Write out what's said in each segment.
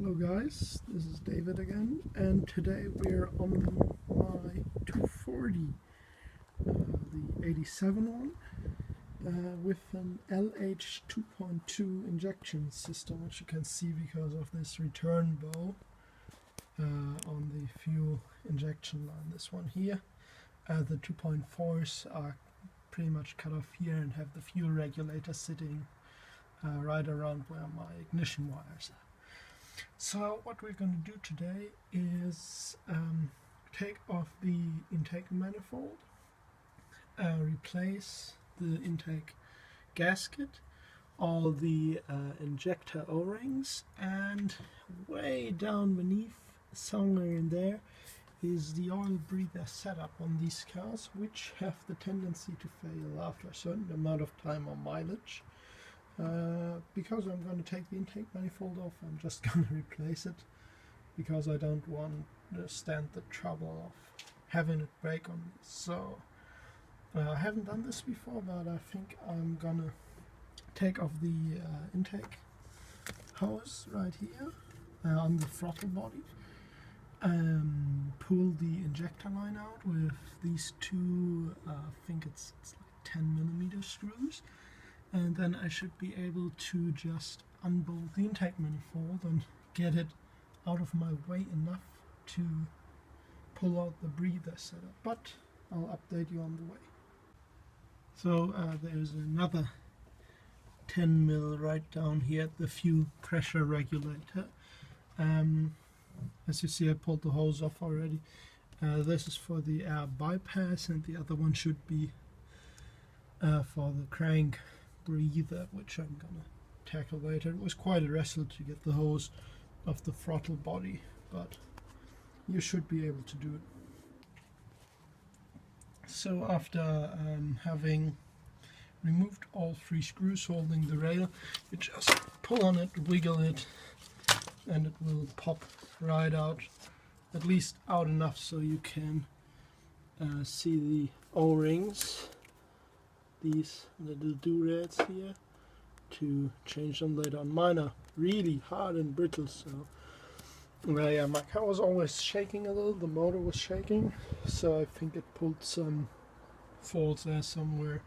Hello guys, this is David again, and today we're on my 240, the 87 one, with an LH 2.2 injection system, which you can see because of this return bow on the fuel injection line. This one here, the 2.4s are pretty much cut off here and have the fuel regulator sitting right around where my ignition wires are. So what we're going to do today is take off the intake manifold, replace the intake gasket, all the injector O-rings, and way down beneath, somewhere in there, is the oil breather setup on these cars, which have the tendency to fail after a certain amount of time or mileage. Because I'm going to take the intake manifold off, I'm just going to replace it, because I don't want to stand the trouble of having it break on me. So I haven't done this before, but I think I'm gonna take off the intake hose right here on the throttle body, pull the injector line out with these two, I think it's like 10mm screws. And then I should be able to just unbolt the intake manifold and get it out of my way enough to pull out the breather setup. But I'll update you on the way. So there's another 10mm right down here at the fuel pressure regulator. As you see, I pulled the hose off already. This is for the air bypass, and the other one should be for the crank breather, which I'm gonna tackle later. It was quite a wrestle to get the hose off the throttle body, but you should be able to do it. So after having removed all three screws holding the rail, you just pull on it, wiggle it, and it will pop right out, at least out enough so you can see the O-rings, these little doodads here, to change them later on. Mine are really hard and brittle, so yeah, my car was always shaking a little, the motor was shaking, so I think it pulled some faults there somewhere,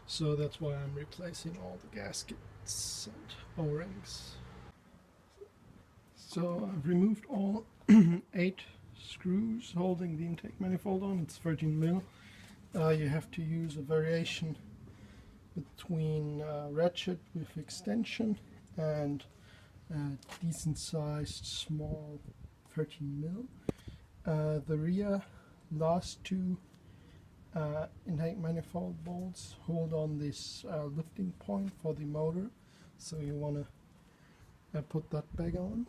so that's why I'm replacing all the gaskets and O-rings. So I've removed all 8 screws holding the intake manifold on. It's 13mm. You have to use a variation between ratchet with extension and decent sized small 13mm. The rear last 2 intake manifold bolts hold on this lifting point for the motor, so you want to put that back on.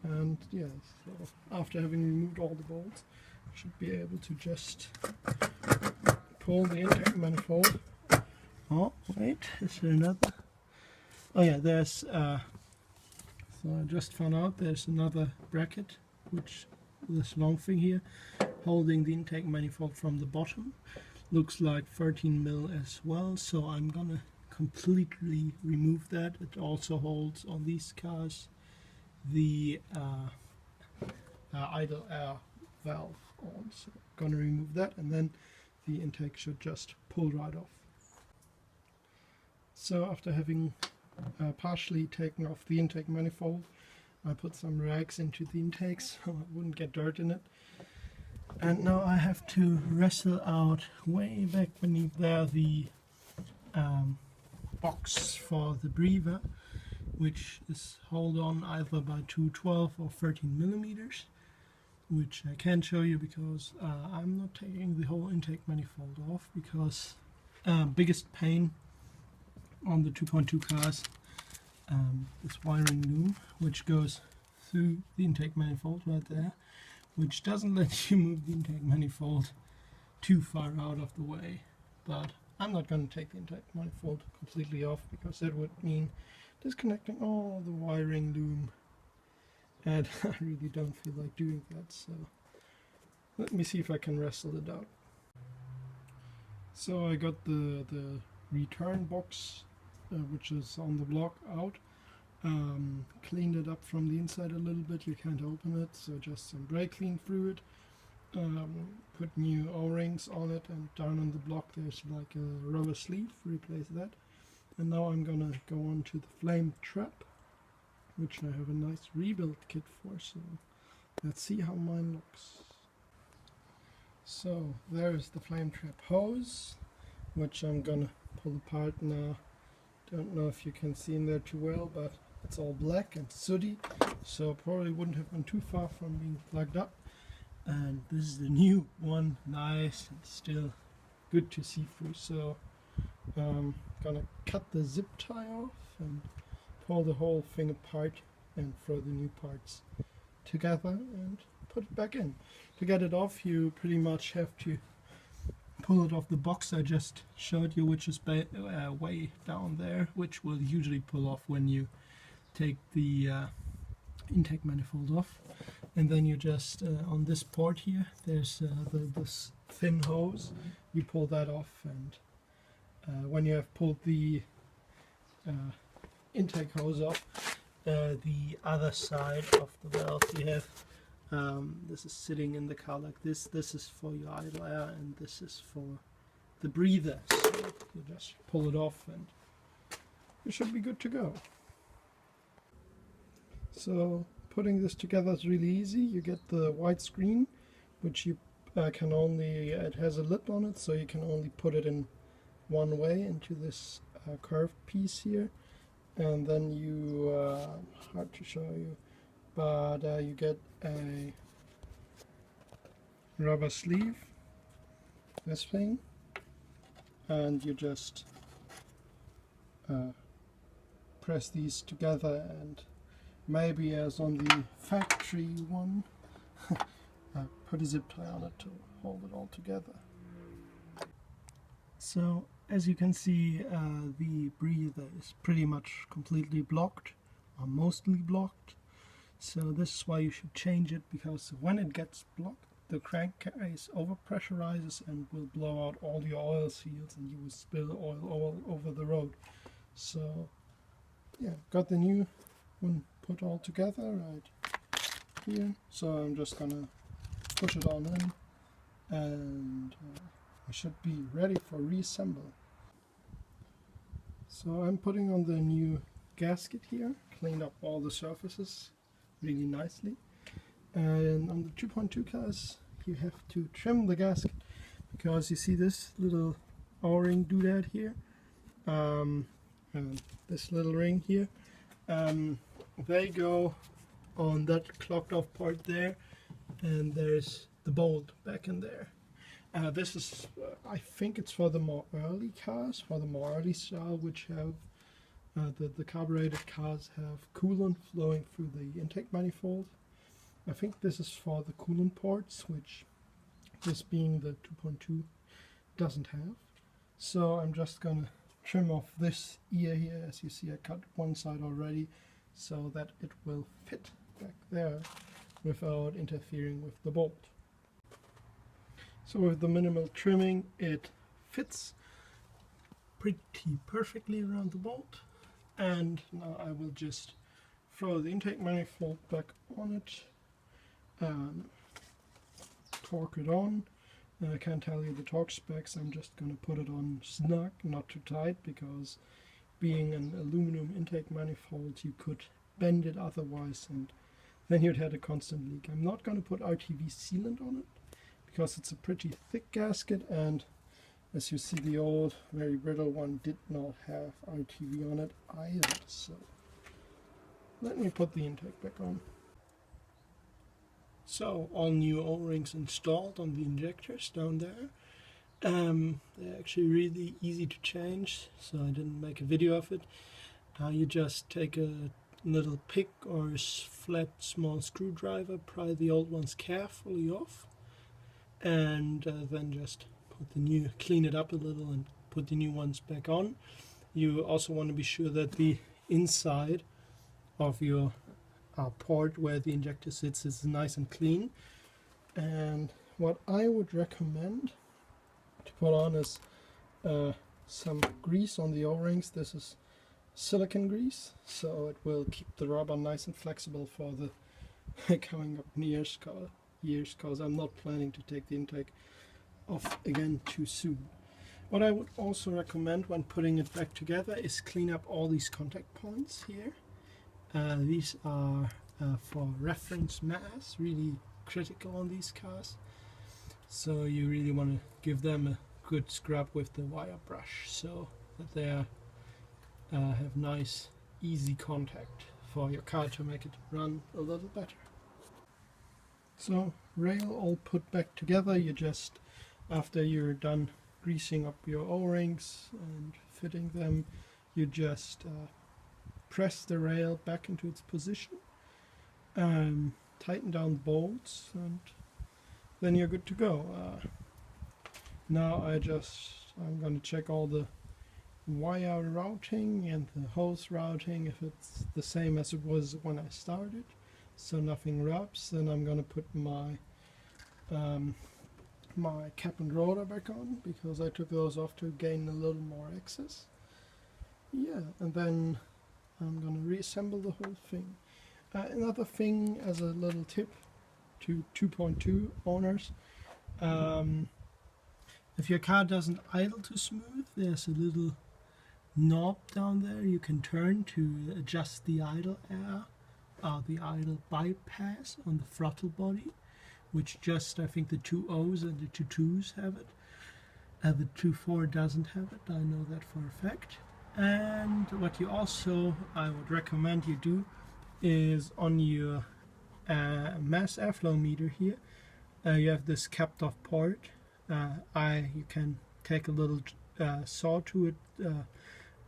And yeah, so after having removed all the bolts, you should be able to just pull the intake manifold. Oh wait, is there another? Oh yeah, there's so I just found out there's another bracket, which this long thing here holding the intake manifold from the bottom. Looks like 13mm as well, so I'm gonna completely remove that. It also holds on these cars the idle air valve on, so I'm gonna remove that, and then the intake should just pull right off. So after having partially taken off the intake manifold, I put some rags into the intake so it wouldn't get dirt in it. And now I have to wrestle out way back beneath there the box for the breather, which is held on either by 2 12 or 13mm, which I can't show you because I'm not taking the whole intake manifold off, because biggest pain on the 2.2 cars, this wiring loom, which goes through the intake manifold right there, which doesn't let you move the intake manifold too far out of the way. But I'm not going to take the intake manifold completely off, because that would mean disconnecting all the wiring loom, and I really don't feel like doing that, so let me see if I can wrestle it out. So I got the return box, which is on the block, out, cleaned it up from the inside a little bit. You can't open it, so just some brake clean through it. Put new O-rings on it, and down on the block there's like a rubber sleeve, replace that. And now I'm gonna go on to the flame trap, which I have a nice rebuild kit for, so let's see how mine looks. So there's the flame trap hose, which I'm gonna pull apart now. Don't know if you can see in there too well, but it's all black and sooty, so probably wouldn't have been too far from being plugged up. And this is the new one, nice and still good to see through. So I'm gonna cut the zip tie off and pull the whole thing apart and throw the new parts together and put it back in. To get it off, you pretty much have to pull it off the box I just showed you, which is way down there, which will usually pull off when you take the intake manifold off. And then you just, on this port here, there's this thin hose. You pull that off, and when you have pulled the intake hose off, the other side of the valve you have, this is sitting in the car like this. This is for your idle air, and this is for the breather. So you just pull it off, and you should be good to go. So putting this together is really easy. You get the white screen, which you can only, it has a lip on it, so you can only put it in one way into this curved piece here. And then you, hard to show you, but you get a rubber sleeve, this thing, and you just press these together, and maybe as on the factory one, put a zip tie on it to hold it all together. So as you can see, the breather is pretty much completely blocked, or mostly blocked. So this is why you should change it, because when it gets blocked, the crankcase overpressurizes and will blow out all your oil seals, and you will spill oil all over the road. So yeah, got the new one put all together right here. So I'm just gonna push it on in, and I should be ready for reassemble. So I'm putting on the new gasket here, cleaned up all the surfaces really nicely. And on the 2.2 cars, you have to trim the gasket, because you see this little O-ring doodad here, and this little ring here. They go on that clocked off part there, and there's the bolt back in there. This is, I think it's for the more early cars, for the more early style, which have the carbureted cars have coolant flowing through the intake manifold. I think this is for the coolant ports, which this being the 2.2 doesn't have. So I'm just gonna trim off this ear here. As you see, I cut one side already, so that it will fit back there without interfering with the bolt. So with the minimal trimming, it fits pretty perfectly around the bolt. And now I will just throw the intake manifold back on it and torque it on. And I can't tell you the torque specs, I'm just going to put it on snug, not too tight, because being an aluminum intake manifold, you could bend it otherwise, and then you'd have a constant leak. I'm not going to put RTV sealant on it, because it's a pretty thick gasket, and as you see, the old, very brittle one did not have RTV on it either. So let me put the intake back on. So all new O-rings installed on the injectors down there. They're actually really easy to change, so I didn't make a video of it. You just take a little pick or a flat small screwdriver, pry the old ones carefully off, and then just put the new, clean it up a little and put the new ones back on. You also want to be sure that the inside of your port where the injector sits is nice and clean. And what I would recommend to put on is some grease on the O-rings. This is silicone grease, so it will keep the rubber nice and flexible for the coming up years, because I'm not planning to take the intake off again too soon. What I would also recommend when putting it back together is clean up all these contact points here. These are for reference mass, really critical on these cars. So you really want to give them a good scrub with the wire brush so that they have nice, easy contact for your car to make it run a little better. So rail all put back together, you just, after you're done greasing up your O-rings and fitting them, you just press the rail back into its position, tighten down the bolts, and then you're good to go. Now I'm going to check all the wire routing and the hose routing, if it's the same as it was when I started, so nothing rubs. Then I'm going to put my my cap and rotor back on, because I took those off to gain a little more access. Yeah, and then I'm going to reassemble the whole thing. Another thing as a little tip to 2.2 owners, if your car doesn't idle too smooth, there's a little knob down there you can turn to adjust the idle air, the idle bypass on the throttle body, which just, I think the 2 O's and the 2 2's have it. The 2.4 doesn't have it, I know that for a fact. And what you also, I would recommend you do, is on your mass airflow meter here, you have this capped off port. You can take a little saw to it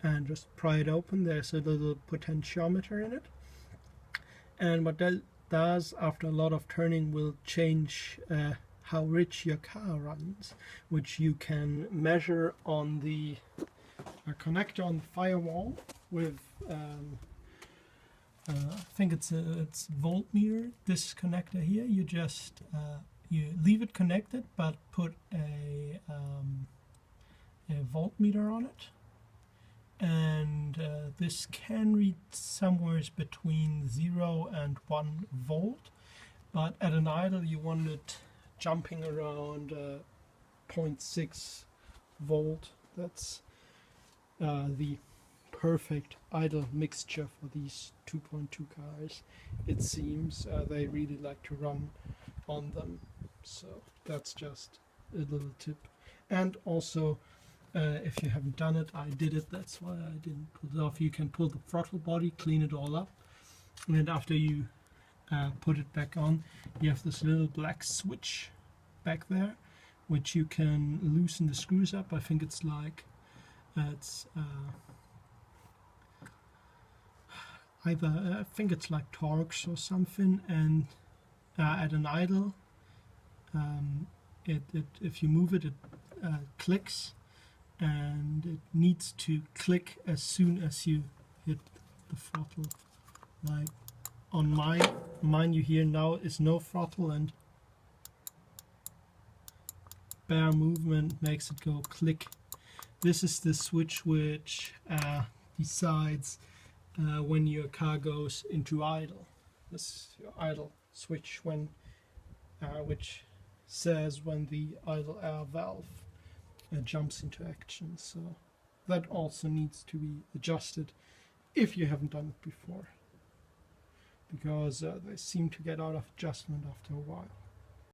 and just pry it open. There's a little potentiometer in it, and what that does after a lot of turning will change how rich your car runs, which you can measure on the connector on the firewall with I think it's voltmeter. This connector here, you just you leave it connected, but put a voltmeter on it, and this can read somewhere between 0 and 1 volt, but at an idle you want it jumping around 0.6 volt. That's the perfect idle mixture for these 2.2 cars. It seems they really like to run on them, so that's just a little tip. And also, if you haven't done it, I did it, that's why I didn't pull it off. You can pull the throttle body, clean it all up, and after you put it back on, you have this little black switch back there, which you can loosen the screws up. I think it's like I think it's like Torx or something, and at an idle, if you move it, it clicks, and it needs to click as soon as you hit the throttle. Like on mine you hear now is no throttle, and bare movement makes it go click. This is the switch which decides when your car goes into idle. This is your idle switch, when which says when the idle air valve jumps into action. So that also needs to be adjusted if you haven't done it before, because they seem to get out of adjustment after a while.